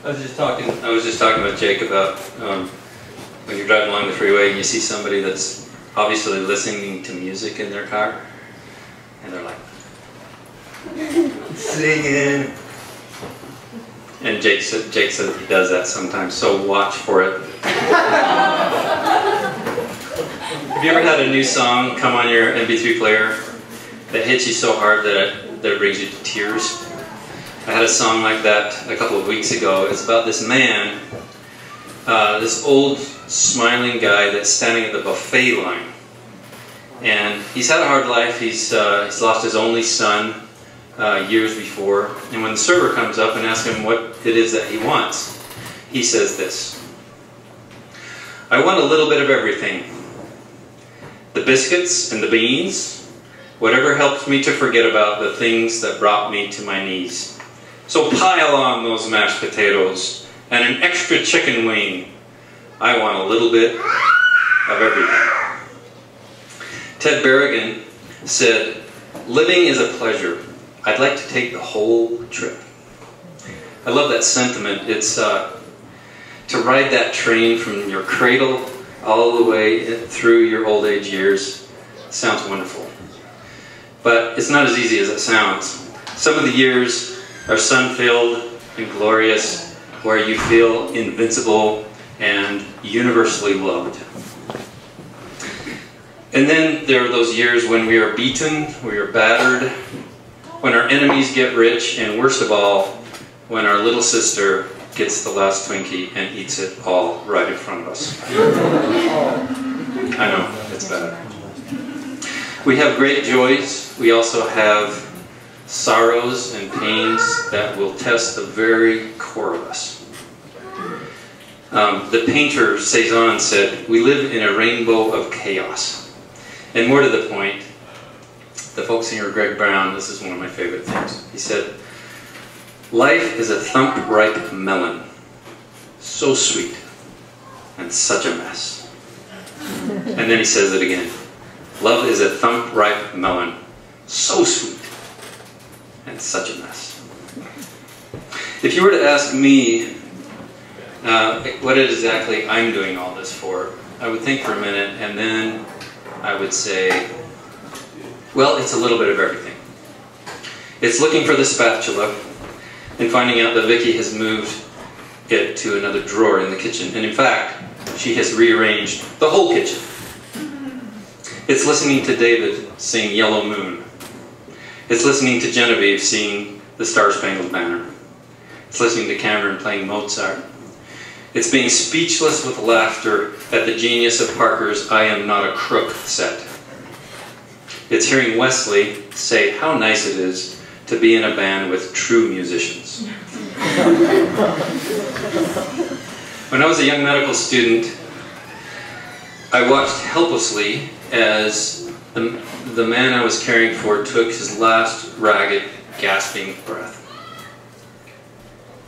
I was just talking with Jake about when you're driving along the freeway and you see somebody that's obviously listening to music in their car, and they're like singing. And Jake said he does that sometimes, so watch for it. Have you ever had a new song come on your MP3 player that hits you so hard that it brings you to tears? I had a song like that a couple of weeks ago. It's about this man, this old smiling guy that's standing at the buffet line. And he's had a hard life. He's lost his only son years before. And when the server comes up and asks him what it is that he wants, he says this: "I want a little bit of everything. The biscuits and the beans, whatever helps me to forget about the things that brought me to my knees. So pile on those mashed potatoes and an extra chicken wing. I want a little bit of everything." Ted Berrigan said, "Living is a pleasure. I'd like to take the whole trip." I love that sentiment. It's to ride that train from your cradle all the way through your old age years. Sounds wonderful. But it's not as easy as it sounds. Some of the years are sun-filled and glorious, where you feel invincible and universally loved. And then there are those years when we are beaten, we are battered, when our enemies get rich, and worst of all, when our little sister gets the last Twinkie and eats it all right in front of us. I know, it's bad. We have great joys. We also have sorrows and pains that will test the very core of us. The painter Cezanne said, "We live in a rainbow of chaos." And more to the point, the folk singer Greg Brown, this is one of my favorite things. He said, "Life is a thump-ripe melon, so sweet and such a mess." And then he says it again. "Love is a thump-ripe melon, so sweet and such a mess." If you were to ask me what exactly I'm doing all this for, I would think for a minute, and then I would say, well, it's a little bit of everything. It's looking for the spatula and finding out that Vicki has moved it to another drawer in the kitchen. And in fact, she has rearranged the whole kitchen. It's listening to David sing Yellow Moon. It's listening to Genevieve sing The Star-Spangled Banner. It's listening to Cameron playing Mozart. It's being speechless with laughter at the genius of Parker's I Am Not a Crook set. It's hearing Wesley say how nice it is to be in a band with true musicians. When I was a young medical student, I watched helplessly as the man I was caring for took his last ragged, gasping breath.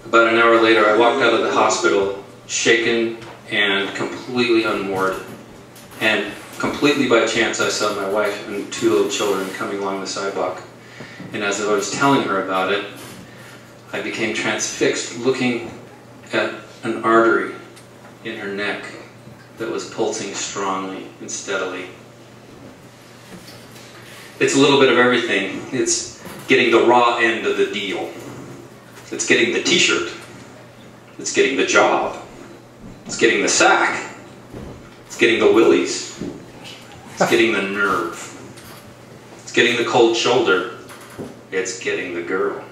About an hour later, I walked out of the hospital shaken and completely unmoored. And completely by chance, I saw my wife and two little children coming along the sidewalk. And as I was telling her about it, I became transfixed, looking at an artery in her neck that was pulsing strongly and steadily. It's a little bit of everything. It's getting the raw end of the deal. It's getting the t-shirt. It's getting the job. It's getting the sack. It's getting the willies. It's getting the nerve. It's getting the cold shoulder. It's getting the girl.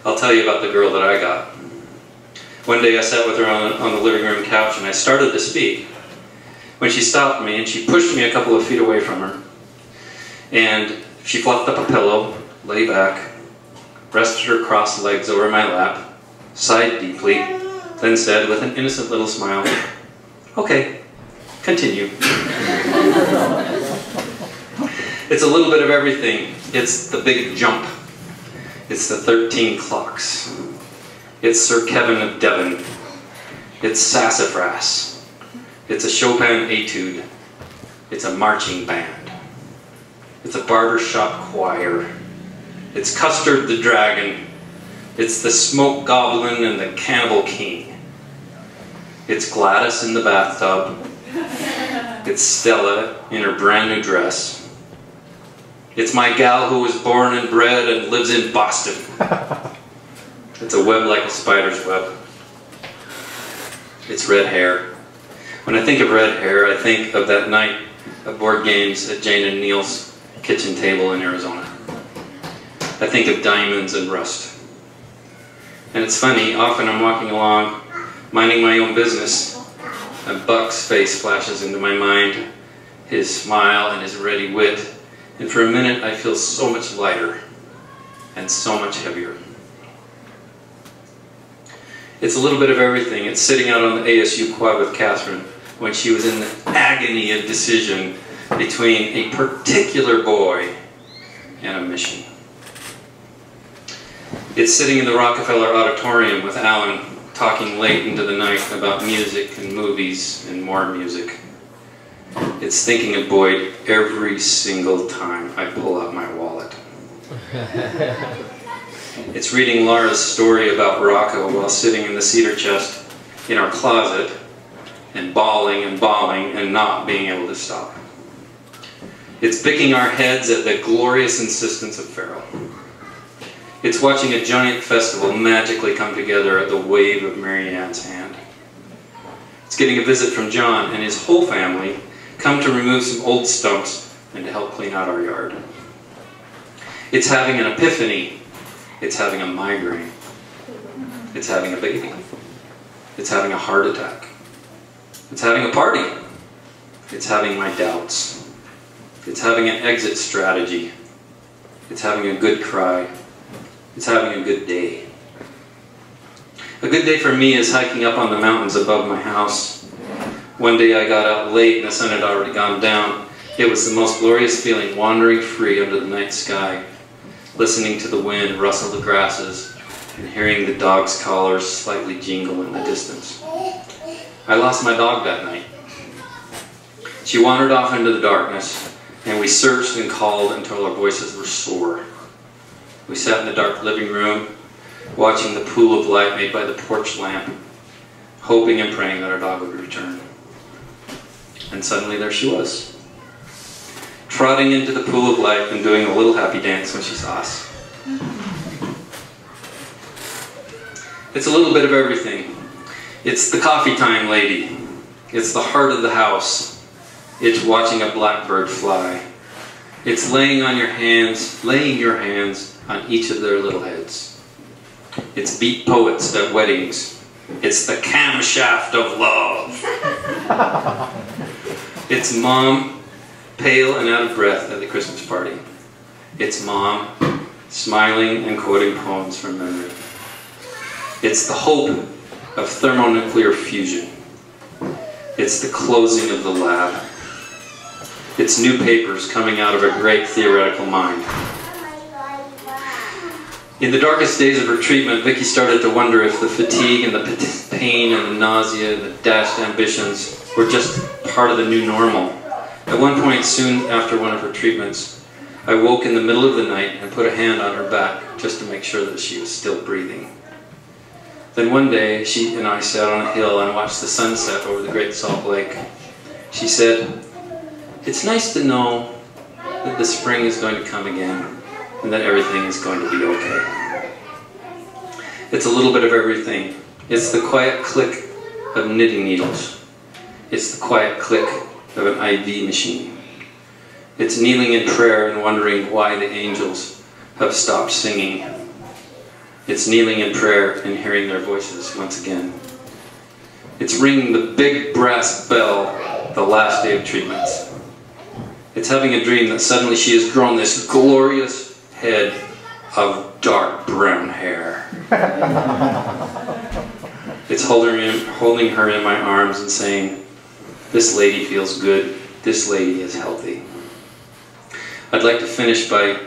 I'll tell you about the girl that I got. One day I sat with her on the living room couch and I started to speak when she stopped me and she pushed me a couple of feet away from her. And she fluffed up a pillow, lay back, rested her crossed legs over my lap, sighed deeply, then said with an innocent little smile, "Okay, continue." It's a little bit of everything. It's the big jump. It's the 13 clocks. It's Sir Kevin of Devon. It's sassafras. It's a Chopin etude. It's a marching band. It's a barbershop choir. It's Custard the Dragon. It's the smoke goblin and the cannibal king. It's Gladys in the bathtub. It's Stella in her brand new dress. It's my gal who was born and bred and lives in Boston. It's a web like a spider's web. It's red hair. When I think of red hair, I think of that night of board games at Jane and Neil's kitchen table in Arizona. I think of diamonds and rust. And it's funny, often I'm walking along, minding my own business, and Buck's face flashes into my mind, his smile and his ready wit, and for a minute I feel so much lighter and so much heavier. It's a little bit of everything. It's sitting out on the ASU quad with Catherine when she was in the agony of decision between a particular boy and a mission. It's sitting in the Rockefeller Auditorium with Alan, talking late into the night about music and movies and more music. It's thinking of Boyd every single time I pull out my wallet. It's reading Laura's story about Rocco while sitting in the cedar chest in our closet and bawling and not being able to stop. It's picking our heads at the glorious insistence of Farrell. It's watching a giant festival magically come together at the wave of Mary Ann's hand. It's getting a visit from John and his whole family come to remove some old stumps and to help clean out our yard. It's having an epiphany. It's having a migraine. It's having a baby. It's having a heart attack. It's having a party. It's having my doubts. It's having an exit strategy. It's having a good cry. It's having a good day. A good day for me is hiking up on the mountains above my house. One day I got out late and the sun had already gone down. It was the most glorious feeling, wandering free under the night sky, listening to the wind rustle the grasses and hearing the dog's collars slightly jingle in the distance. I lost my dog that night. She wandered off into the darkness, and we searched and called until our voices were sore. We sat in the dark living room, watching the pool of light made by the porch lamp, hoping and praying that our dog would return. And suddenly there she was, trotting into the pool of light and doing a little happy dance when she saw us. It's a little bit of everything. It's the coffee time lady. It's the heart of the house. It's watching a blackbird fly. It's laying your hands on each of their little heads. It's beat poets at weddings. It's the camshaft of love. It's mom, pale and out of breath at the Christmas party. It's mom, smiling and quoting poems from memory. It's the hope of thermonuclear fusion. It's the closing of the lab. It's new papers coming out of a great theoretical mind. In the darkest days of her treatment, Vicki started to wonder if the fatigue and the pain and the nausea and the dashed ambitions were just part of the new normal. At one point, soon after one of her treatments, I woke in the middle of the night and put a hand on her back just to make sure that she was still breathing. Then one day, she and I sat on a hill and watched the sunset over the Great Salt Lake. She said, "It's nice to know that the spring is going to come again and that everything is going to be okay." It's a little bit of everything. It's the quiet click of knitting needles. It's the quiet click of an IV machine. It's kneeling in prayer and wondering why the angels have stopped singing. It's kneeling in prayer and hearing their voices once again. It's ringing the big brass bell the last day of treatments. It's having a dream that suddenly she has grown this glorious head of dark brown hair. It's holding her in my arms and saying, "This lady feels good. This lady is healthy." I'd like to finish by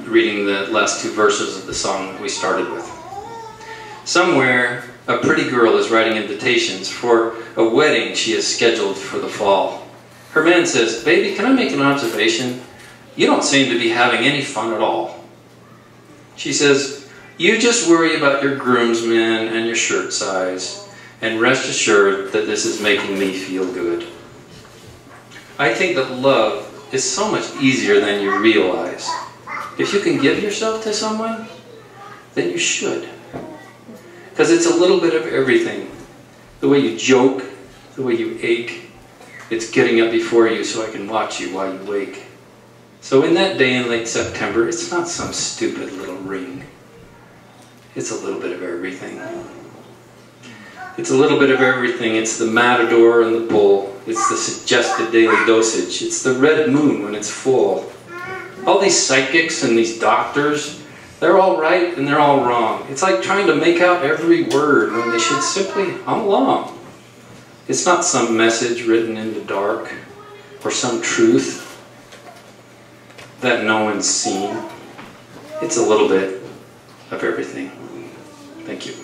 reading the last two verses of the song that we started with. Somewhere, a pretty girl is writing invitations for a wedding she has scheduled for the fall. Her man says, "Baby, can I make an observation? You don't seem to be having any fun at all." She says, You just worry about your groomsmen and your shirt size, and rest assured that this is making me feel good. I think that love is so much easier than you realize. If you can give yourself to someone, then you should. Because it's a little bit of everything. The way you joke, the way you ache, it's getting up before you so I can watch you while you wake. So in that day in late September, it's not some stupid little ring. It's a little bit of everything. It's a little bit of everything. It's the matador and the bull. It's the suggested daily dosage. It's the red moon when it's full. All these psychics and these doctors, they're all right and they're all wrong. It's like trying to make out every word when they should simply hum along. It's not some message written in the dark or some truth that no one's seen. It's a little bit of everything. Thank you.